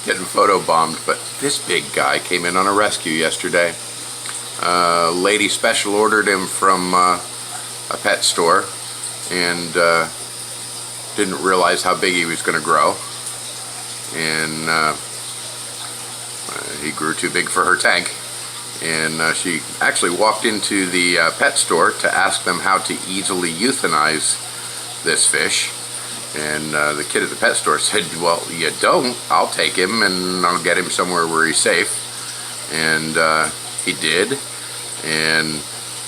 getting photo bombed. But this big guy came in on a rescue yesterday. Lady special ordered him from a pet store and didn't realize how big he was going to grow, and he grew too big for her tank. And she actually walked into the pet store to ask them how to easily euthanize this fish. And the kid at the pet store said, well, you don't. I'll take him and I'll get him somewhere where he's safe. And he did, and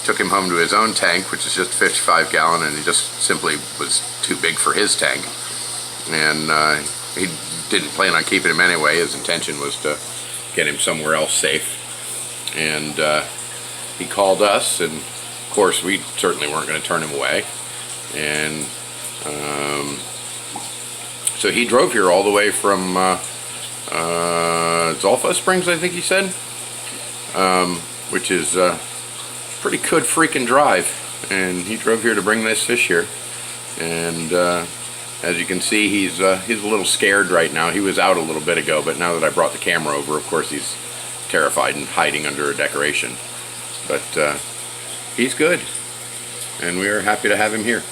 took him home to his own tank, which is just 55 gallon, and he just simply was too big for his tank. And he didn't plan on keeping him anyway. His intention was to get him somewhere else safe. And he called us, and of course we certainly weren't going to turn him away. And so he drove here all the way from Zolfa Springs, I think he said, which is pretty good freaking drive. And he drove here to bring this fish here. And as you can see, he's a little scared right now. He was out a little bit ago, but now that I brought the camera over, of course he's terrified and hiding under a decoration. But he's good, and we are happy to have him here.